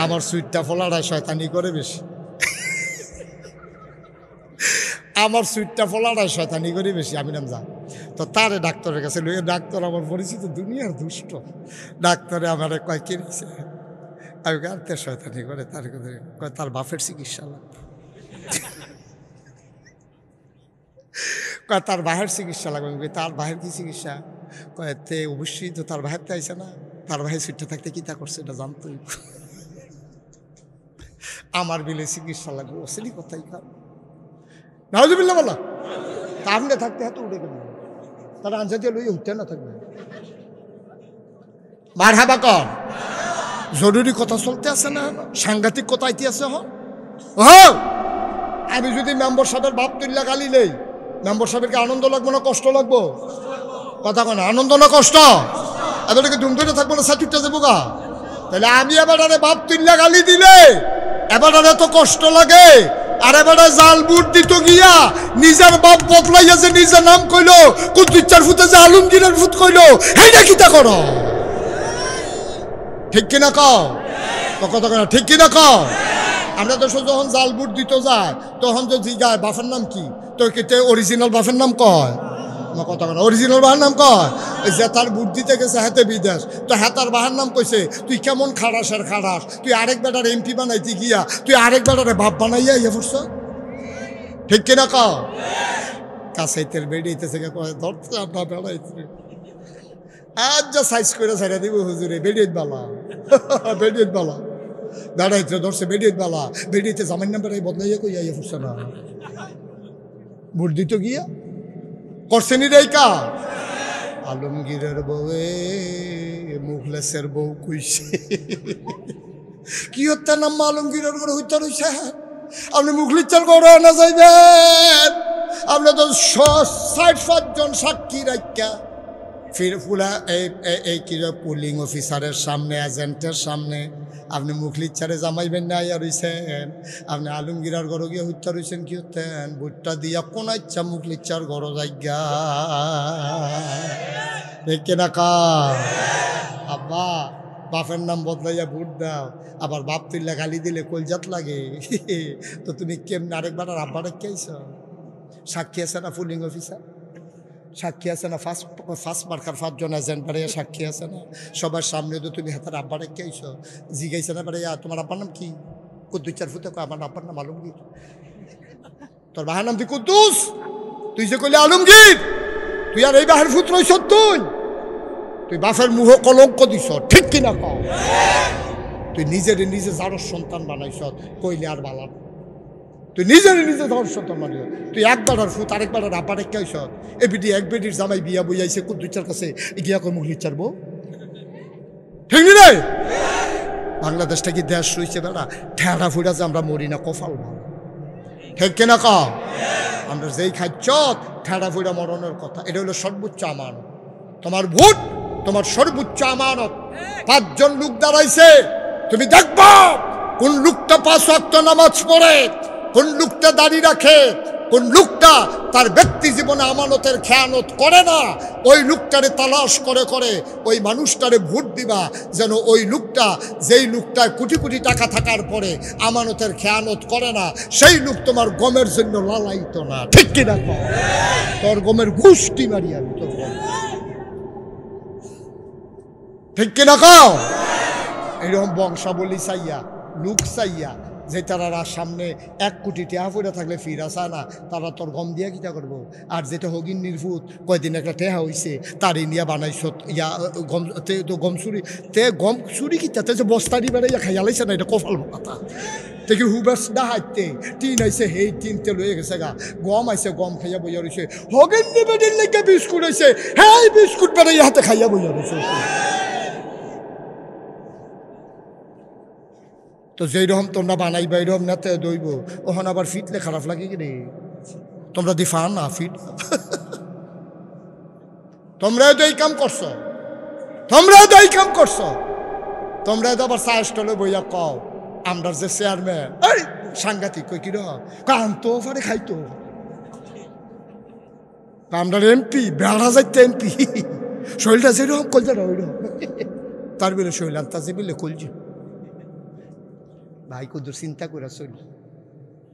আমার সুইটটা ফলাটা শয়তানি করে বেশি, আমার সুইটটা ফলাটা শয়তানি করে বেশি। আমি নাম যা তো তারে ডাক্তারের কাছে লইয়ে, ডাক্তার আমার পরিচিত দুনিয়ার দুষ্ট। ডাক্তারে আমার কয় কিনেছে, আমি কারতে শয়তানি করে তার কয় তার বাপের চিকিৎসা লাগবে, কয় তার বাহের চিকিৎসা লাগবে। তার বাহের কি চিকিৎসা? কয় তে অবশ্যই তো তার বাহের তো আইসে না, তার বাহের সুইটটা থাকতে কি তা করছে এটা জানতোই। আমার বিলে চিকিৎসা লাগবে, ওসেলি কোথায় খান নাউজুবিল্লাহ বলা তাহলে থাকতে হাতে উঠে গেল, তারা আনসার দিয়ে লইয়ে উঠতে না থাকবে। মার হাবা কর, জরুরি কথা চলতে আছে না, সাংঘাতিক কথা আইতে আছে। আমি যদি মেম্বার সাহেবের বাপ তুল্লা গালি নেই, মেম্বার সাহেবের আনন্দ লাগবো না কষ্ট লাগবো? কথা কয় না, আনন্দ না কষ্ট? এবারকে ধুমধুমে থাকবো না, সাচুরটা যাবো গা। তাহলে আমি এবার বাপ তুল্লা গালি দিলে এবার এত কষ্ট লাগে, আর এবারে জাল বুট দিত গিয়া নিজের বাপ বদলাইয়াছে, নিজের নাম কইলো, কুতুচ্চার ফুটে যে আলমগীরের ফুট কইলো, হেইটা কিতা করো? ঠিক কিনা কও? কথা কয় না, ঠিক কিনা কও? আমরা তো যখন জাল বুট দিত যায় তখন তো জিগায় বাপের নাম কি, তো কেটে অরিজিনাল বাপের নাম কয় না? কথা কয় না, অরিজিনাল বাহার নাম কয়। যে তার বুট দিতে গেছে হাতে বিদেশ, তো হাতার বাহার নাম কইছে তুই কেমন খাড়াস আর খাড়াস, তুই আরেক বেটার এমপি বানাইতে গিয়া তুই আরেক বেটারে বাপ বানাইয়া ইয়ে পড়ছ। ঠিক কিনা কও? কাছাইতের বেড়িয়েছে ধরতে আমরা বেড়াইছি, আজ যা সাইজ করে ছাড়া দিব হুজুরে, বেড়িয়ে বালা বেড়িয়ে বালা বেড়াইতে ধরছে, বেড়িয়ে বালা বেড়িয়েতে জামাই নাম্বার বদলাইয়া কইয়া ইয়ে পড়ছে না, বুট দিত গিয়া করছে নি রে কা আলমগীরের বউয়ে মুখলেসের বউ কইছে কি হত্যা নাম আলমগীরের ঘরে হত্যা রয়েছে। আপনি মুখলিচার ঘরে না যাইবেন, আপনি তো ৬০-৫ জন সাক্ষী রাখা ফুলা এই কি পুলিং অফিসারের সামনে, এজেন্টের সামনে আপনি মুখলিচারে জামাইবেন না ইয়া রইছেন। আপনি আলমগীরার ঘর গিয়ে হত্যা রয়েছেন কি হতেন, বুটটা দিয়া কোন ইচ্ছা মুখলিচার ঘর যাইগা দেখে না কা আব্বা বাপের নাম বদলাইয়া ভোট দাও, আবার বাপ তুল্লা গালি দিলে কলজাত লাগে। তো তুমি কেমন আরেকবার আর আব্বা রেখে আইছ? সাক্ষী আছে না পুলিং অফিসার, সাক্ষী আছে না ফার্স্ট মার্কার ৫ জন এজেন্ট বাড়াইয়া সাক্ষী আছে না, সবার সামনে তো তুমি হাতের আব্বা রেখে আইছ। জিগাইছে না বাড়াইয়া তোমার আব্বার নাম কি? কুদ্দুস চার ফুতে কয় আমার আব্বার নাম আলমগীর। তোর বাহার নাম তুই কুদ্দুস, তুই যে কইলে আলমগীর, তুই আর এই বাহের ফুত রইছ, তুই বাপের মুহ কলঙ্ক দিছ। ঠিক কিনা কও? তুই নিজে যার সন্তান বানাইছ, কইলে আর বালা তুই নিজে যার সন্তান বানাইছ। তুই একবার আর ফুত আরেকবার আর আব্বা রেখে আইছ। এ বিডি এক বেডির জামাই বিয়া বইয়াইছে কুদ্দুচার কাছে গিয়া কই মুখলিচার বউ। ঠিক নি রে? বাংলাদেশটা কি দেশ রয়েছে বেড়া ঠেড়া ফুড়া যে আমরা মরি না, কপাল ভালো। ঠিক কিনা কও? আমরা যেই খাচ্ছ ঠেড়া ফুড়া মরণের কথা, এটা হলো সর্বোচ্চ আমানত। তোমার ভোট তোমার সর্বোচ্চ আমানত। ৫ জন লোক দাঁড়াইছে, তুমি দেখবা কোন লোকটা ৫ ওয়াক্ত নামাজ পড়ে, কোন লোকটা দাড়ি রাখে, কোন লোকটা তার ব্যক্তি জীবনে আমানতের খেয়ানত করে না। ওই লোকটারে তালাশ করে করে ওই মানুষটারে ভোট দিবা, যেন ওই লোকটা, যেই লোকটা কোটি কোটি টাকা থাকার পরে আমানতের খেয়ানত করে না, সেই লোক তোমার গমের জন্য লালাইত না। ঠিক কিনা কও? তোর গমের গুষ্টি মারি আমি তোর গম। ঠিক কিনা কও? এইরকম বংশাবলী চাইয়া, লোক চাইয়া, যে তারা সামনে ১ কোটি টেহা পড়ে থাকলে ফিরা চায় না, তারা তোর গম দিয়া কিটা করবো? আর যেটা হগিন নির্ভূত কয়দিন একটা টেহা হয়েছে তার ইন্ডিয়া বানাইছ ইয়া গম, তো গম চুরি, গম চুরি কিতা যে বস্তা দি বেড়াইয়া খাইয়া লাইছে না, এটা কপাল কথা। দেখি হুবাস না হাইতে টিন আইছে, সেই টিনতে লয়ে গেছে গা, গম আইছে, গম খাইয়া বইয়া রয়েছে, হগিন নিবেদিন লেগে বিস্কুট আইছে, হ্যাঁ বিস্কুট বেড়াইয়া হাতে খাইয়া বইয়া রয়েছে। তো যেই রকম তোমরা বানাইবা এইরকম না দইব, ওখানে আবার ফিটলে খারাপ লাগে কি রে? তোমরা দিফা না ফিট, তোমরা তো এই কাম করছো, তোমরা তো এই কাম করছো, তোমরা তো আবার চা স্টলে বইয়া কও আমরা যে চেয়ারম্যান এই সাংঘাতিক কই কি কানতো পারে খাইতো, আমরা এমপি বেড়া যাইতে এমপি, শরীরটা যেরকম কলজাটা ওইরকম, তার বেলে শরীর আনতা যে বেলে কলজি। ভাই কুদ্দুর চিন্তা করে চলল,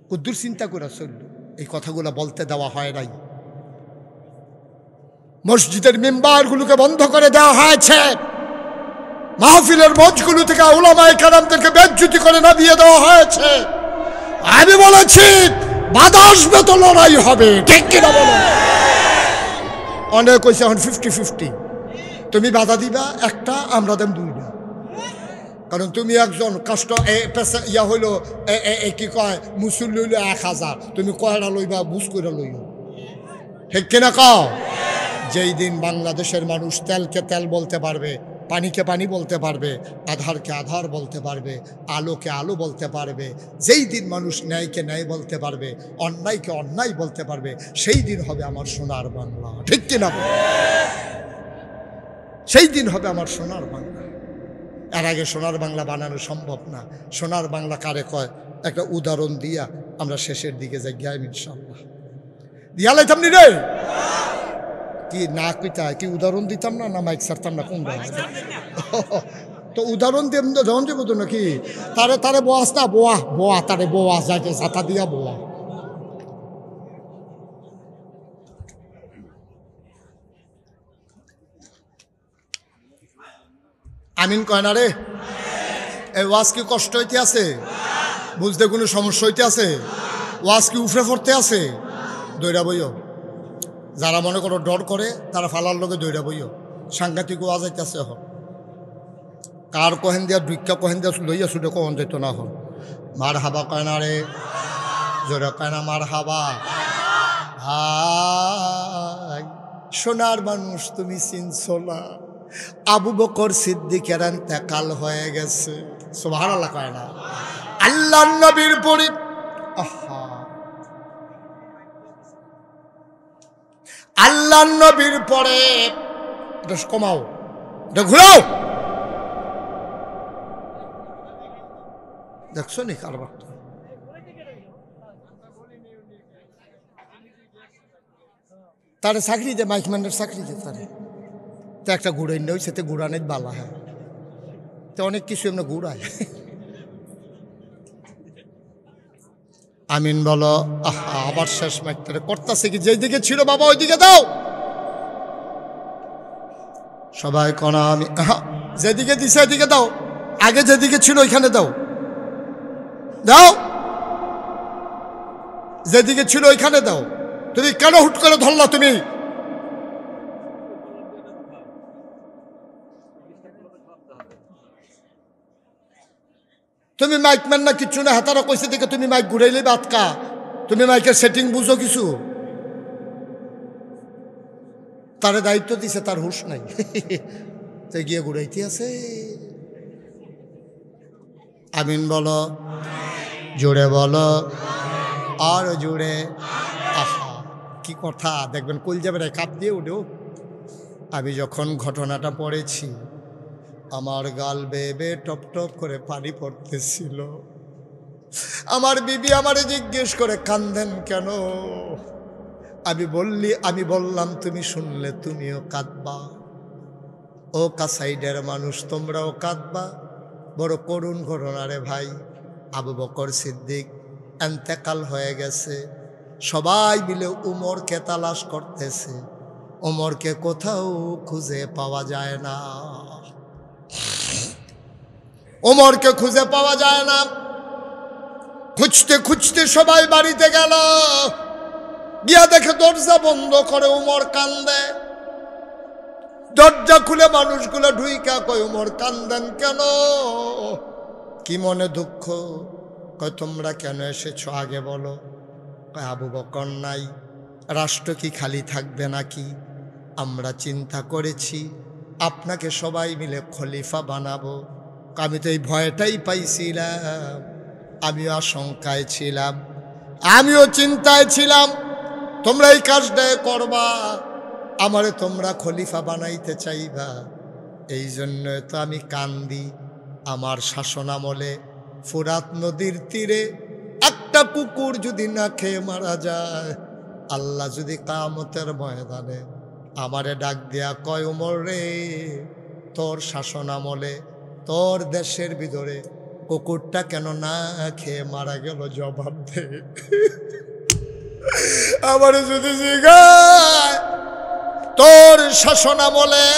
কুদ্দুর চিন্তা করে চলল। এই কথাগুলো বলতে দেওয়া হয় নাই। মসজিদের মেম্বারগুলোকে বন্ধ করে দেওয়া হয়েছে, মাহফিলের মঞ্চগুলো থেকে উলামায়ে কেরামদেরকে বেজ্জতি করে নামিয়ে দেওয়া হয়েছে। আমি বলেছি বাধা আসবে তো লড়াই হবে, ঠিক কিনা বলো? অনেক কইছে এখন 50-50, তুমি বাধা দিবা একটা, আমরা দেব দুইটা। কারণ তুমি একজন কষ্ট ইয়া হইল কি কয় মুসল্লি হইল 1000, তুমি কয়টা লইবা বুঝ করে লইও, ঠিক কিনা কও? যেই দিন বাংলাদেশের মানুষ তেলকে তেল বলতে পারবে, পানিকে পানি বলতে পারবে, আধারকে আধার বলতে পারবে, আলোকে আলো বলতে পারবে, যেই দিন মানুষ ন্যায়কে ন্যায় বলতে পারবে, অন্যায়কে অন্যায় বলতে পারবে, সেই দিন হবে আমার সোনার বাংলা, ঠিক কিনা? সেই দিন হবে আমার সোনার বাংলা। এর আগে সোনার বাংলা বানানো সম্ভব না। সোনার বাংলা কারে কয় একটা উদাহরণ দিয়া আমরা শেষের দিকে যাই গিয়ে ইনশাআল্লাহ। দিয়া লাইতাম নি রে কি না কইতা কি উদাহরণ দিতাম না, না মাইক ছাড়তাম না? কোন তো উদাহরণ দিয়ে ধরন দেবো তো নাকি? তারে তারে বোয়াস না, বোয়া বোয়া তারে বোয়া যাকে ছাতা দিয়া বোয়া। আমিন কয় না রে? এই ওয়াজ কি কষ্ট হইতে আছে? বুঝতে কোনো সমস্যা হইতে আছে? ওয়াজ কি উফরে পড়তে আছে? দৌড়া বইও। যারা মনে করো ডর করে তারা ফালার লোকে দৌড়া বইও। সাংঘাতিক ওয়াজ আইতেছে এখন। কার কহেন দিয়া ভিক্ষা কহেন দিয়া লইয়া ছুটে কখন যেত না হন। মার হাবা কয় না রে? জোরে কয় না মার হাবা? হাই সোনার মানুষ তুমি চিনছো না, আবু বকর সিদ্দিকের ইন্তেকাল হয়ে গেছে। সুবহানাল্লাহ কয় না? আল্লাহর নবীর পরে আল্লাহর নবীর পরে এটা কমাও, এটা ঘুরাও। দেখছো নি কারবার? তারে চাকরি দে, মাইকম্যানের চাকরি দে তারে। তো একটা ঘুরাই নেই, সেতে ঘুরানের বালা। হ্যাঁ তো অনেক কিছু এমনি ঘুরায়। আমিন বলো। আহা আবার শেষ মাইকটারে করতেছে কি? যেই দিকে ছিল বাবা ওই দিকে দাও সবাই কনা। আমি যেদিকে দিছে এদিকে দাও, আগে যেদিকে ছিল ওইখানে দাও, দাও যেদিকে ছিল ওইখানে দাও। তুমি কেন হুট করে ধরলা? তুমি তুমি মাইকম্যান না কিচ্ছু না, হাতারা কইছে দিকে তুমি মাইক ঘুরাইলে বাতকা। তুমি মাইকের সেটিং বুঝো কিছু? তারে দায়িত্ব দিছে, তার হুঁশ নাই, তো গিয়ে ঘুরাইতে আছে। আমিন বলো, জোরে বলো, আর জোরে। আহা কি কথা! দেখবেন কইল যাবে না, কাপ দিয়ে উঠেও। আমি যখন ঘটনাটা পড়েছি আমার গাল বেয়ে বেয়ে টপ টপ করে পানি পড়তেছিল। আমার বিবি আমারে জিজ্ঞেস করে কান্দেন কেন? আমি বললাম তুমি শুনলে তুমিও কাঁদবা। ও কাসাইডের মানুষ তোমরাও কাঁদবা। বড় করুণ ঘটনা রে ভাই। আবু বকর সিদ্দিক ইন্তেকাল হয়ে গেছে। সবাই মিলে উমরকে তালাশ করতেছে, উমরকে কোথাও খুঁজে পাওয়া যায় না, উমরকে খুঁজে পাওয়া যায় না। খুঁজতে খুঁজতে সবাই বাড়িতে গেল, গিয়া দেখে দরজা বন্ধ করে উমর কান্দে। দরজা খুলে মানুষগুলো ঢুইকা কয় উমর কান্দেন কেন? কি মনে দুঃখ? কয় তোমরা কেন এসেছো আগে বলো। কয় আবু বকর নাই, রাষ্ট্র কি খালি থাকবে নাকি? আমরা চিন্তা করেছি আপনাকে সবাই মিলে খলিফা বানাবো। আমি তো এই ভয়টাই পাইছিলাম, আমিও আশঙ্কায় ছিলাম, আমিও চিন্তায় ছিলাম তোমরা এই কাজটা করবা, আমারে তোমরা খলিফা বানাইতে চাইবা। এই জন্য তো আমি কান্দি। আমার শাসনামলে ফুরাত নদীর তীরে একটা কুকুর যদি না খেয়ে মারা যায়, আল্লাহ যদি কিয়ামতের ময়দানে আমারে ডাক দেয়া কয় উমর রে, তোর শাসনামলে তোর দেশের ভিতরে কুকুরটা কেন না খেয়ে মারা গেল জবাব দে। আবার যদি জিজ্ঞাসা তোর শাসন আমলে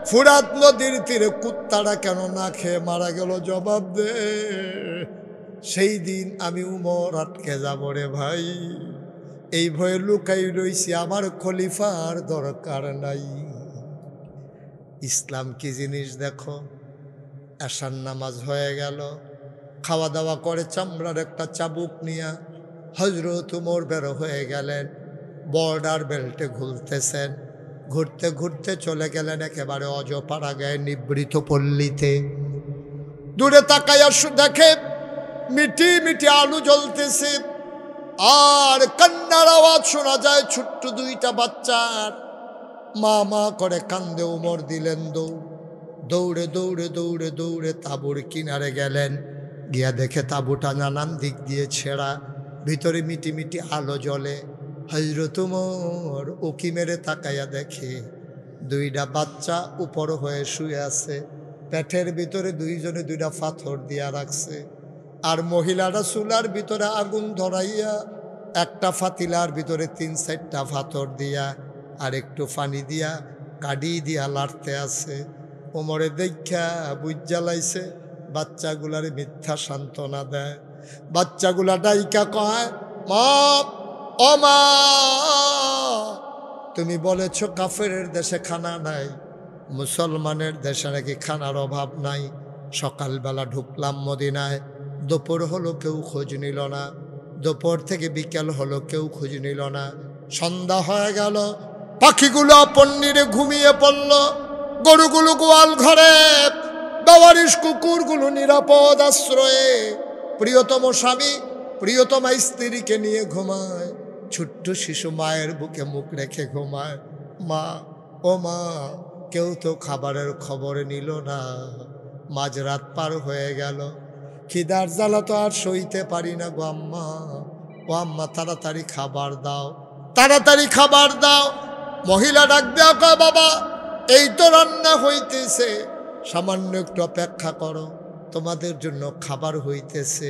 ফুরাত নদীর তীরে কুত্তাটা কেন না খেয়ে মারা গেল জবাব দে। সেই দিন আমি উমর আটকে যাব রে ভাই, এই ভয়ে লুকাই রইছি, আমার খলিফার দরকার নাই। ইসলাম কি জিনিস দেখো। এশার নামাজ হয়ে গেল, খাওয়া দাওয়া করে চামড়ার একটা চাবুক নিয়ে হজরত উমর বের হয়ে গেলেন, বর্ডার বেল্টে ঘুরতেছেন। ঘুরতে ঘুরতে চলে গেলেন একেবারে অজপাড়া গায়ে নিবৃত পল্লীতে। দূরে তাকাইয়া দেখে মিটি মিটি আলু জ্বলতেছে, আর কান্নার আওয়াজ শোনা যায় ছোট্ট দুইটা বাচ্চার। মা মা করে কান্দে। উমর দিলেন দৌড়ে দৌড়ে দৌড়ে দৌড়ে তাঁবুর কিনারে গেলেন। গিয়া দেখে তাঁবুটা নানান দিক দিয়ে ছেঁড়া, ভিতরে মিটি মিটি আলো জ্বলে। হযরত উমর উকি মেরে তাকাইয়া দেখে দুইটা বাচ্চা উপর হয়ে শুয়ে আছে, পেটের ভিতরে দুইজনে দুইটা পাথর দিয়া রাখছে। আর মহিলারা চুলার ভিতরে আগুন ধরাইয়া একটা ফাতিলার ভিতরে 3-4টা পাথর দিয়া আর একটু পানি দিয়া কাডি দিয়া লাড়তে আছে। ওমরে দেখা বুঝ জ্বালাইছে, বাচ্চাগুলার মিথ্যা সান্ত্বনা দেয়। বাচ্চাগুলা ডাইকা কয়, মা ও মা, তুমি বলেছ কাফেরের দেশে খানা নাই, মুসলমানের দেশে নাকি খানার অভাব নাই। সকালবেলা ঢুকলাম মদিনায়, দুপুর হলো কেউ খোঁজ নিল না, দুপুর থেকে বিকেল হলো কেউ খোঁজ নিল না। সন্ধ্যা হয়ে গেল, পাখিগুলো পন্নিরে ঘুমিয়ে পড়ল, গরুগুলো গোয়াল ঘরে, বেওয়ারিশ কুকুরগুলো নিরাপদ আশ্রয়ে। প্রিয়তম স্বামী প্রিয়তমা স্ত্রীকে নিয়ে ঘুমায়, ছোট্ট শিশু মায়ের বুকে মুখ রেখে ঘুমায়। মা ও মা, কেউ তো খাবারের খবর নিল না। মাঝরাত পার হয়ে গেল, খিদার জ্বালা তো আর সইতে পারি না গো আম্মা। ও আম্মা, তাড়াতাড়ি খাবার দাও, তাড়াতাড়ি খাবার দাও। মহিলা ডাক দেওয়া কয়, বাবা এই তো রান্না হইতেছে, সামান্য একটু অপেক্ষা করো, তোমাদের জন্য খাবার হইতেছে।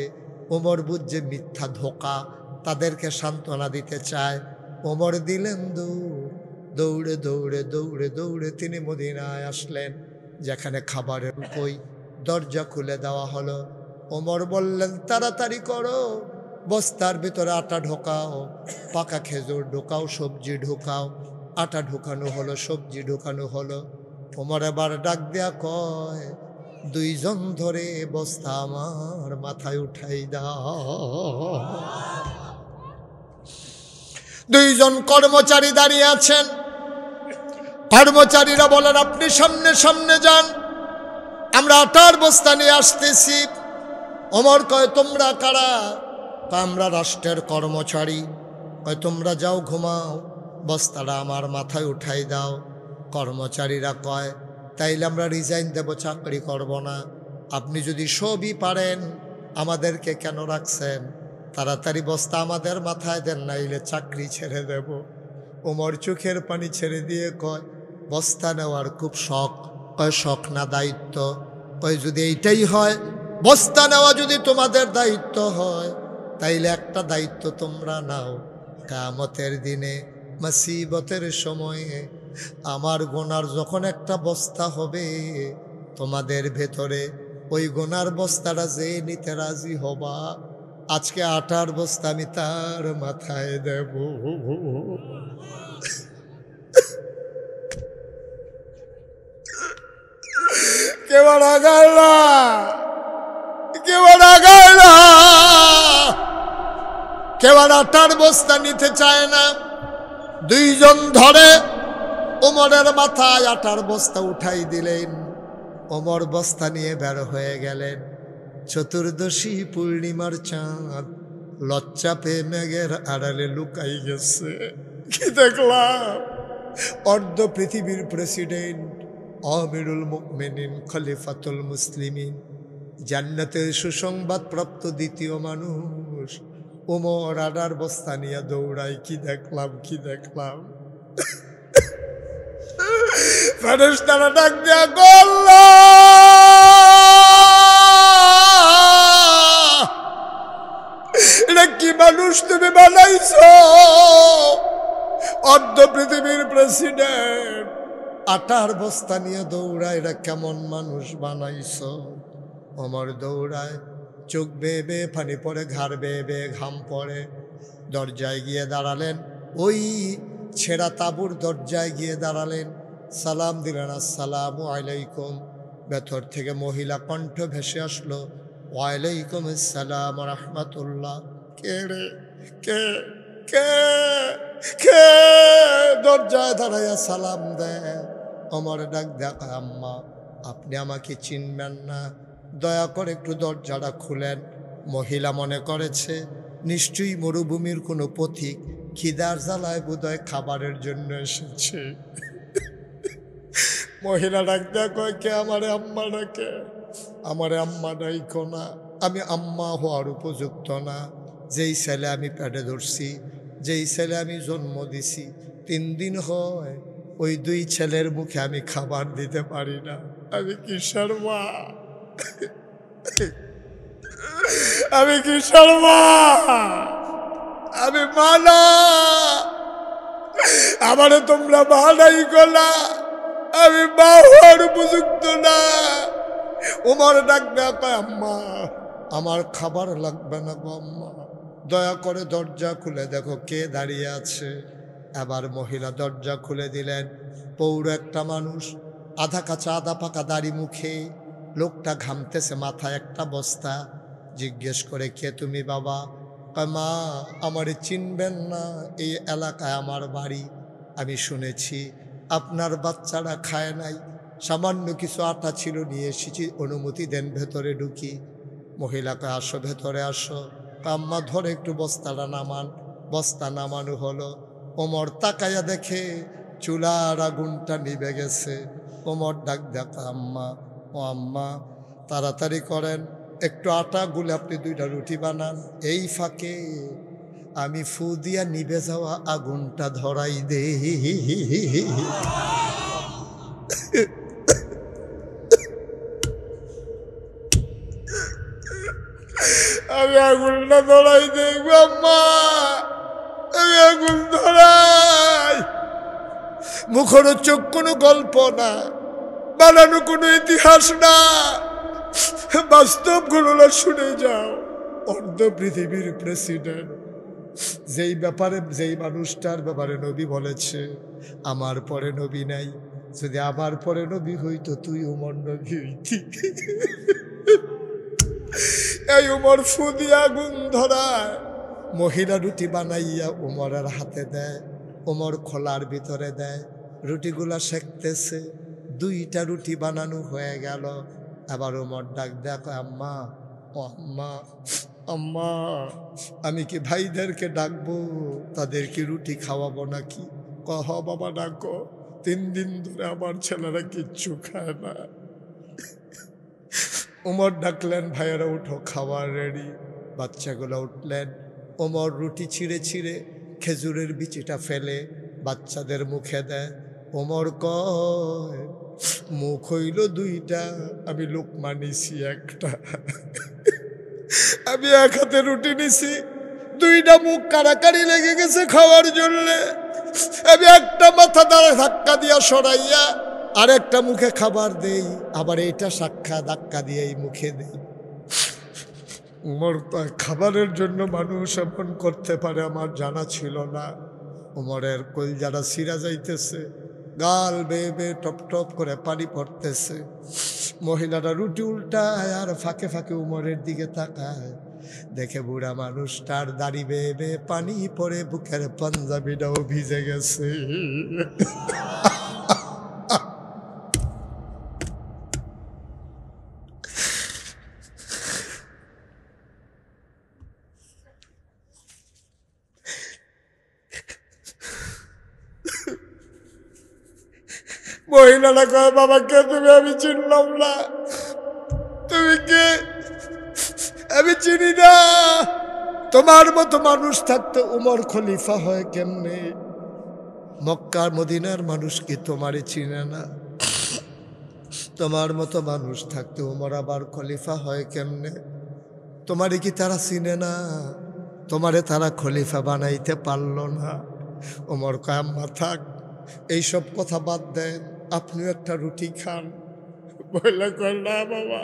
ওমর বুঝছে মিথ্যা ধোকা, তাদেরকে সান্ত্বনা দিতে চায়। ওমর দিলেন দৌড়ে দৌড়ে দৌড়ে দৌড়ে তিনি মদিনায় আসলেন, যেখানে খাবারের কই। দরজা খুলে দেওয়া হলো। ওমর বললেন, তাড়াতাড়ি করো, বস্তার ভিতরে আটা ঢোকাও, পাকা খেজুর ঢোকাও, সবজি ঢোকাও। আটা ঢোকানো হলো, সবজি ঢোকানো হলো। ওমর এবার ডাক দেয়া কয়, দুইজন ধরে বস্তা আমার মাথায় উঠাই দাও। দুইজন কর্মচারী দাঁড়িয়ে আছেন। কর্মচারীরা বলেন, আপনি সামনে সামনে যান, আমরা আটার বস্তা নিয়ে আসতেছি। ওমর কয়, তোমরা কারা? আমরা রাষ্ট্রের কর্মচারী। কয়, তোমরা যাও ঘুমাও, বস্তাটা আমার মাথায় উঠাই দাও। কর্মচারীরা কয়, তাইলে আমরা রিজাইন দেব, চাকরি করব না। আপনি যদি সবই পারেন আমাদেরকে কেন রাখছেন? তাড়াতাড়ি বস্তা আমাদের মাথায় দেন, নাইলে চাকরি ছেড়ে দেব। ওমর চোখের পানি ছেড়ে দিয়ে কয়, বস্তা নেওয়ার খুব শখ। কয়, শখ না দায়িত্ব। কয়, যদি এইটাই হয়, বস্তা নেওয়া যদি তোমাদের দায়িত্ব হয়, তাইলে একটা দায়িত্ব তোমরা নাও। কিয়ামতের দিনে মুসিবতের সময়ে আমার গোনার যখন একটা বস্তা হবে, তোমাদের ভেতরে ওই গোনার বস্তাটা যে নিতে রাজি হবা, আজকে আটার বস্তা আমি তার মাথায় দেব। কেউ রাগাইলা, কেউ রাগাইলা, কেউ আটার বস্তা নিতে চায় না। দুইজন ধরে ওমরের মাথায় আটার বস্তা উঠাই দিলেন। ওমর বস্তা নিয়ে বের হয়ে গেলেন। চতুর্দশী পূর্ণিমার চাঁদ লজ্জা পেয়ে মেঘের আড়ালে লুকাই গেছে। কি দেখলাম? অর্ধ পৃথিবীর প্রেসিডেন্ট, আমিরুল মুমিনিন, খলিফাতুল মুসলিমিন, জান্নাতের সুসংবাদ প্রাপ্ত দ্বিতীয় মানুষ ওমর আটার বস্তা নিয়ে দৌড়াই। কি দেখলাম, কি দেখলাম! ফেরেশতারা ডাক দেয়া, আল্লাহ প্রেসিডেন্ট আটার বস্তা নিয়ে দৌড়ায়, এরা কেমন মানুষ বানাইছ। ওমর দৌড়ায়, চোখ বেয়ে বেয়ে পানি পড়ে, ঘাড় বেয়ে বেয়ে ঘাম পড়ে। দরজায় গিয়ে দাঁড়ালেন, ওই ছেঁড়া তাঁবুর দরজায় গিয়ে দাঁড়ালেন, সালাম দিলেন, আসসালামু আলাইকুম। ভেতর থেকে মহিলা কণ্ঠ ভেসে আসলো, ওয়ালাইকুম আসসালাম রহমতুল্লাহ। কে রে, কে কে কে? দরজায় দাঁড়াইয়া সালাম দেয়। ওমর ডাক দেখা, আম্মা আপনি আমাকে চিনবেন না, দয়া করে একটু দরজাটা খুলেন। মহিলা মনে করেছে নিশ্চয়ই মরুভূমির কোনো পথিক খিদার জ্বালায় বোধহয় খাবারের জন্য এসেছে। মহিলা ডাক দেয়া কয়, কে? আমারে আম্মা ডাকে। আমারে আম্মা ডাইকো না, আমি আম্মা হওয়ার উপযুক্ত না। যেই ছেলে আমি পেটে ধরছি, যেই ছেলে আমি জন্ম দিছি, 3 দিন হয় ওই 2 ছেলের মুখে আমি খাবার দিতে পারি না। আমি কিসের মা? আমি কিসের মা? আমি মা না, আমারে তোমরা মা নাই গলা, আমি মা হওয়ার উপযুক্ত না। ওমর ডাক দেয়া কয়, আম্মা আমার খাবার লাগবে না গো আম্মা, দয়া করে দরজা খুলে দেখো কে দাঁড়িয়ে আছে। এবার মহিলা দরজা খুলে দিলেন। পৌর একটা মানুষ, আধা কাঁচা আধা পাকা দাড়ি মুখে, লোকটা ঘামতেছে, মাথায় একটা বস্তা। জিজ্ঞেস করে, কে তুমি বাবা? কয়, মা আমারে চিনবেন না, এই এলাকায় আমার বাড়ি। আমি শুনেছি আপনার বাচ্চারা খায় নাই, সামান্য কিছু আটা ছিল, নিয়ে এসেছি, অনুমতি দেন ভেতরে ঢুকি। মহিলাকে, আসো ভেতরে আসো। আম্মা ধরে একটু বস্তাটা নামান। বস্তা নামানো হলো। ওমর তাকাইয়া দেখে চুলার আগুনটা নিভে গেছে। ওমর ডাক দেখা, আম্মা ও আম্মা তাড়াতাড়ি করেন, একটু আটা গুলে আপনি 2টা রুটি বানান। এই ফাঁকে আমি ফু দিয়া নিভে যাওয়া আগুনটা ধরাই দে। আমি আগুনটা ধরাই দেব আম্মা, আমি আগুন ধরাই। মুখরোচক কোনো গল্প না, বানানো কোনো ইতিহাস না, বাস্তব ঘটনা শুনে যাও। অর্ধ পৃথিবীর প্রেসিডেন্ট, যেই ব্যাপারে, যেই মানুষটার ব্যাপারে নবী বলেছে আমার পরে নবী নাই, যদি আমার পরে নবী হইতো তুই উমর নবী হইতি। এই উমর ফু দিয়া আগুন ধরায়। মহিলা রুটি বানাইয়া উমরের হাতে দেয়, উমর খোলার ভিতরে দেয়, রুটিগুলা সেঁকতেছে। 2টা রুটি বানানো হয়ে গেল। আবার উমর ডাক দেখ, আম্মা ও আম্মা, আম্মা আমি কি ভাইদেরকে ডাকবো, তাদেরকে রুটি খাওয়াবো নাকি? কহ বাবা ডাকো, 3 দিন ধরে আমার ছেলেরা কিচ্ছু খায় না। উমর ডাকলেন, ভাইয়েরা উঠো, খাবার রেডি। বাচ্চাগুলো উঠলেন। ওমর রুটি ছিঁড়ে ছিঁড়ে খেজুরের বিচিটা ফেলে বাচ্চাদের মুখে দেয়। ওমর কয়, মুখ হইল 2টা, আমি লোকমা নিছি 1টা। আমি 1 হাতে রুটি নিছি, 2টা মুখ কারাকারি লেগে গেছে খাওয়ার জন্যে। আমি একটা মাথা দ্বারা ধাক্কা দিয়া সরাইয়া আরেকটা মুখে খাবার দেই, আবার এইটা সাক্ষা ধাক্কা দিয়ে এই মুখে দেই। উমর খাবারের জন্য মানুষ এমন করতে পারে আমার জানা ছিল না। উমরের কলজাটা ছিঁড়া যাইতেছে, গাল বেয়ে বেয়ে টপ টপ করে পানি পড়তেছে। মহিলাটা রুটি উল্টায় আর ফাঁকে ফাঁকে উমরের দিকে তাকায়, দেখে বুড়া মানুষটার দাড়ি বেয়ে বেয়ে পানি পড়ে, বুকের পাঞ্জাবিটাও ভিজে গেছে। মহিলাটা কয়, বাবা কে তুমি? আমি চিনলাম না, তুমি কে? আমি চিনি না। তোমার মতো মানুষ থাকতে উমর খলিফা হয় কেমনে? মক্কার মদিনার মানুষ কি তোমারে চিনে না? তোমার মতো মানুষ থাকতে উমর আবার খলিফা হয় কেমনে? তোমারে কি তারা চিনে না? তোমারে তারা খলিফা বানাইতে পারল না? উমর কয়, আম্মা থাক, এইসব কথা বাদ দেন, আপনিও একটা রুটি খান। বললে কর না বাবা,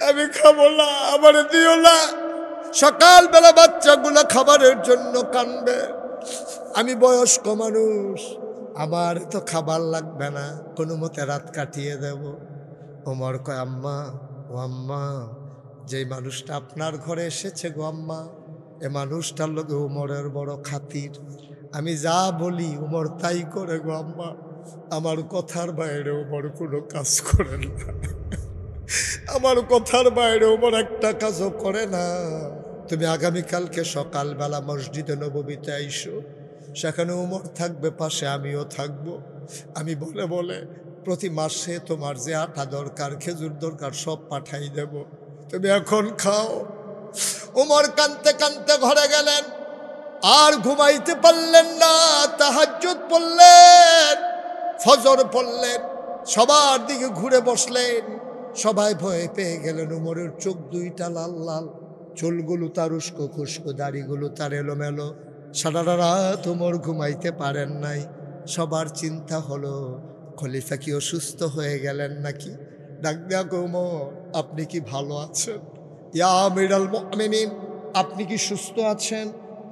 আমি খাবো না, আমার দিও না। সকালবেলা বাচ্চাগুলো খাবারের জন্য কানবে, আমি বয়স্ক মানুষ, আমার তো খাবার লাগবে না, কোনো মতে রাত কাটিয়ে দেব। ওমর কয় আম্মা, ও আম্মা, যেই মানুষটা আপনার ঘরে এসেছে গো আম্মা, এ মানুষটার লোকে উমরের বড় খাতির, আমি যা বলি উমর তাই করে গো আম্মা, আমার কথার বাইরে উমর কোনো কাজ করে না, আমার কথার বাইরে উমর একটা কাজও করে না। তুমি আগামীকালকে সকালবেলা মসজিদে নববীতে আইসো, সেখানে উমর থাকবে পাশে, আমিও থাকবো। আমি বলে বলে প্রতি মাসে তোমার যে আটা দরকার, খেজুর দরকার, সব পাঠাই দেব, তুমি এখন খাও। উমর কানতে কানতে ঘরে গেলেন, আর ঘুমাইতে পারলেন না। তাহাজ্জুদ পড়লেন, ফজর পড়লেন, সবার দিকে ঘুরে বসলেন। সবাই ভয় পেয়ে গেলেন। উমরের চোখ দুইটা লাল লাল, চুলগুলো তার উস্কো খুস্কো, দাড়িগুলো তার এলোমেলো। সারা রাত উমর ঘুমাইতে পারেন নাই। সবার চিন্তা হলো খলিফা কি অসুস্থ হয়ে গেলেন নাকি। ডাক দেয়া উমর, আপনি কি ভালো আছেন? ইয়া আমিরুল মুমিনিন, আপনি কি সুস্থ আছেন?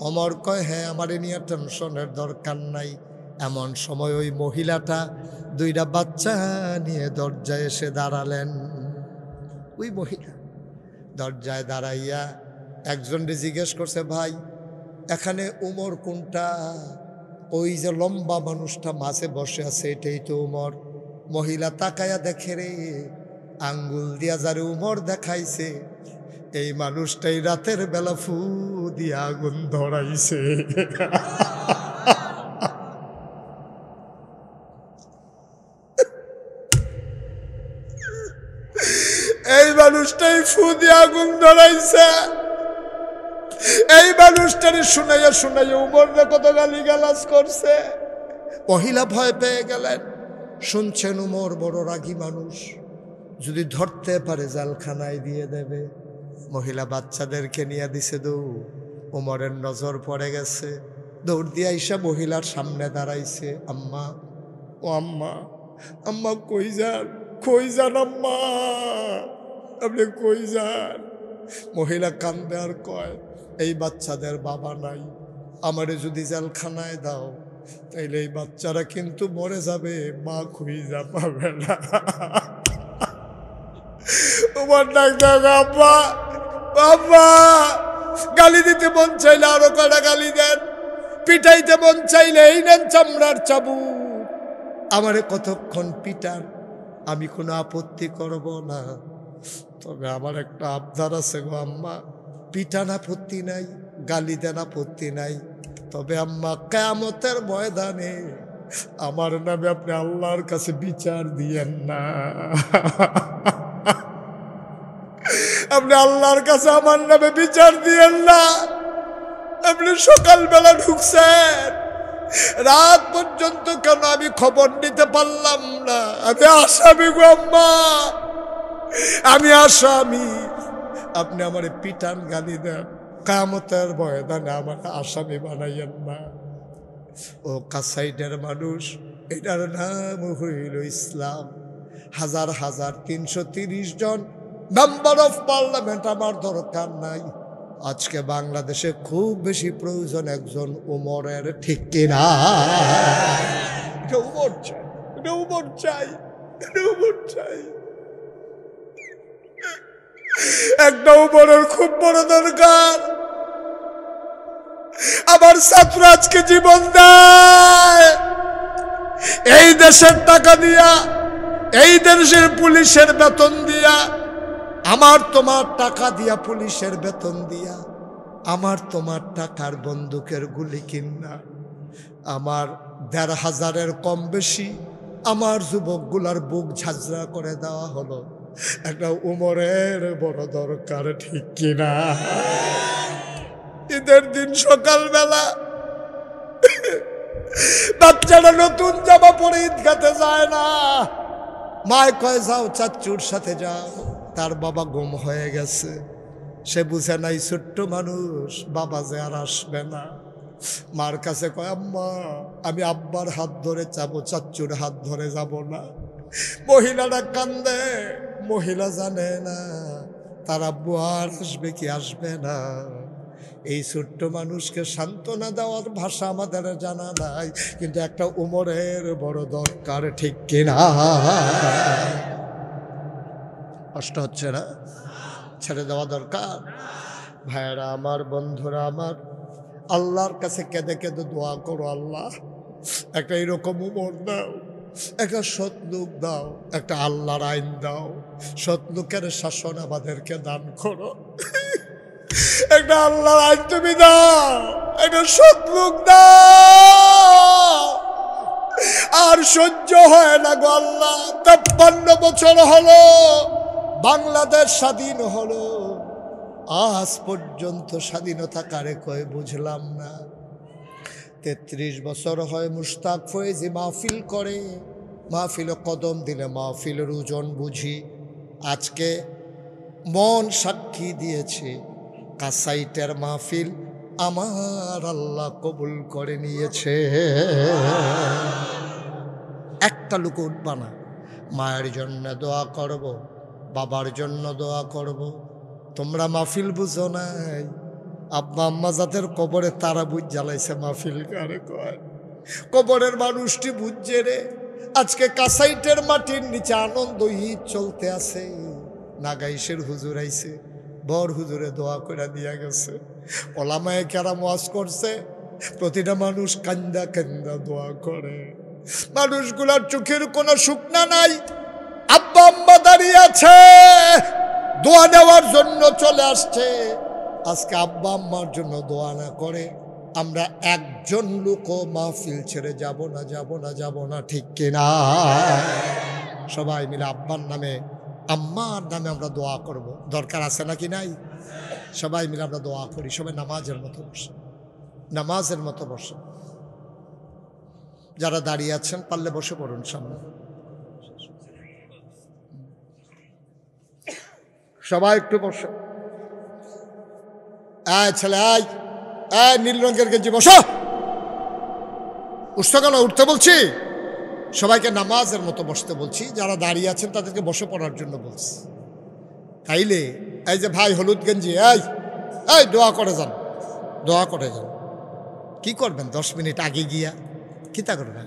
ওমর কয়, হ্যাঁ, আমার এ নিয়ে টেনশনের দরকার নাই। এমন সময় ওই মহিলাটা দুইটা বাচ্চা নিয়ে দরজায় এসে দাঁড়ালেন। ওই মহিলা দরজায় দাঁড়াইয়া একজনকে জিজ্ঞেস করছে, ভাই এখানে উমর কোনটা? ওই যে লম্বা মানুষটা মাঝে বসে আছে, এটাই তো উমর। মহিলা তাকায়া দেখে রে, আঙ্গুল দিয়া যারে উমর দেখাইছে, এই মানুষটাই রাতের বেলা ফু দিয়া আগুন ধরাইছে। এই মানুষটাই ফু দিয়ে আগুন ধরাইছে। এই মানুষটারে শুনাইয়া শুনাইয়া উমরে কত গালি গালাজ করছে। মহিলা ভয় পেয়ে গেলেন। শুনছেন উমর বড় রাগী মানুষ, যদি ধরতে পারে জেলখানায় দিয়ে দেবে। মহিলা বাচ্চাদেরকে নিয়ে দিছে দৌড়। উমরের নজর পড়ে গেছে, দৌড় দিয়ে আইসা মহিলার সামনে দাঁড়াইছে। আম্মা, ও আম্মা, আম্মা কই যান, কই যান আম্মা, আপনি কই যান? মহিলা কান্দে আর কয়, এই বাচ্চাদের বাবা নাই, আমারে যদি জেলখানায় দাও তাইলে এই বাচ্চারা কিন্তু মরে যাবে, মা খুঁজা পাবে না। তোমার ডাক দেখ আব্বা, বাবা, গালি দিতে মন চাইলে আরো কয়টা গালি দেন, পিটাইতে মন চাইলে এই নেন চামড়ার চাবুক, আমারে কতক্ষণ পিটান, আমি কোনো আপত্তি করব না। তবে আমার একটা আবদার আছে গো আম্মা, পিটান আপত্তি নাই, গালি দেন আপত্তি নাই, তবে আম্মা কিয়ামতের ময়দানে আমার নামে আপনি আল্লাহর কাছে বিচার দিয়েন না। আপনি আল্লাহর কাছে আমার নামে বিচার দিয়েন না। আপনি সকালবেলা ঢুকছেন, রাত পর্যন্ত কেন আমি খবর নিতে পারলাম না? আমি আসামি গো আম্মা, আমি আসামি। আপনি আমার পিটান গালি দেন, কিয়ামতের ময়দানে আমার আসামি বানাইয়েন না। ও কাসাইডের মানুষ, এটার নাম হইল ইসলাম। হাজার হাজার 330 জন মেম্বার অফ পার্লামেন্ট আমার দরকার নাই। আজকে বাংলাদেশে খুব বেশি প্রয়োজন একজন উমরের, ঠিক কিনা? উমর চাই, উমর চাই, উমর চাই। একটা উমরের খুব বড় দরকার। আমার ছাত্র আজকে জীবন দেয় এই দেশের টাকা দিয়া, এই দেশের পুলিশের বেতন দিয়া, আমার তোমার টাকা দিয়া, পুলিশের বেতন দিয়া, আমার তোমার টাকার বন্দুকের গুলি কিনা, আমার ১৫০০-এর কম বেশি আমার যুবকগুলার বুক ঝাঁঝরা করে দেওয়া হলো। একটা উমরের বড় দরকার, ঠিক কিনা? ঈদের দিন সকালবেলা বাচ্চারা নতুন জামা পরে ঈদগাতে যায় না। মায় কয়, যাও চাচুর সাথে যাও। তার বাবা গুম হয়ে গেছে, সে বুঝে নাই ছোট্ট মানুষ, বাবা যে আর আসবে না। মার কাছে কয়, আম্মা আমি আব্বার হাত ধরে যাবো, চাচ্চুর হাত ধরে যাব না। মহিলাটা কান্দে, মহিলা জানে না তার আব্বু আর আসবে কি আসবে না। এই ছোট্ট মানুষকে সান্ত্বনা দেওয়ার ভাষা আমাদের জানা নাই, কিন্তু একটা উমরের বড় দরকার, ঠিক কিনা? কষ্ট হচ্ছে না? ছেড়ে দেওয়া দরকার। ভাইয়েরা আমার, বন্ধুরা আমার, আল্লাহর কাছে কেঁদে কেঁদে দোয়া করো, আল্লাহ একটা এরকম উমর দাও, একটা সৎ লোক দাও, একটা আল্লাহর আইন দাও, সৎ লোকের শাসন আমাদেরকে দান করো। একটা আল্লাহর আইন তুমি দাও, একটা সৎ লোক দাও। আর সহ্য হয় না গো আল্লাহ। 53 বছর হলো বাংলাদেশ স্বাধীন হলো, আজ পর্যন্ত স্বাধীনতা কারে কয় বুঝলাম না। 33 বছর হয় মুশতাক ফয়েজি মাহফিল করে, মাহফিলে কদম দিলে মাহফিলের ওজন বুঝি। আজকে মন সাক্ষী দিয়েছে, কাসাইটের মাহফিল আমার আল্লাহ কবুল করে নিয়েছে। একটা লোক উঠবা না, মায়ের জন্য দোয়া করব, বাবার জন্য দোয়া করব। তোমরা মাহফিল বুঝো নাই, আব্বা আম্মা যাদের কবরে তারা বুঝ জ্বালাইছে মাহফিল কারে কয়। কবরের মানুষটি বুঝছে রে। আজকে কাসাইটের মাটির নিচে আনন্দ ঈদ চলতে আছে। নাগাইশের হুজুর আইছে, বর হুজুরে দোয়া করে দিয়া গেছে, ওলামায়ে কেরাম ওয়াজ করছে, প্রতিটা মানুষ কান্দা কান্দা দোয়া করে। মানুষগুলার চোখের কোনো শুকনা নাই। আব্বা আম্মা দাঁড়িয়ে আছে, দোয়া নেওয়ার জন্য চলে আসছে। আজকে আব্বা আম্মার জন্য দোয়া না করে আমরা একজন লোকও মাহফিল ছেড়ে যাব না, যাব না, যাব না, ঠিক কিনা? সবাই মিলে আব্বার নামে আম্মার নামে আমরা দোয়া করব। দরকার আছে নাকি নাই? সবাই মিলে আমরা দোয়া করি। সবাই নামাজের মতো বসে, নামাজের মতো বসে। যারা দাঁড়িয়ে আছেন পারলে বসে পড়ুন সামনে। সবাই একটু বসো। ছেলে নীল রঙের গেঞ্জি বসো। উঠছো কেন? উঠতে বলছি। সবাইকে নামাজের মতো বসতে বলছি। যারা দাঁড়িয়ে আছেন তাদেরকে বসে পড়ার জন্য বলছি। তাইলে এই যে ভাই হলুদ গেঞ্জি, এই দোয়া করে যান, দোয়া করে যান। কি করবেন 10 মিনিট আগে গিয়া? কিতা করবেন?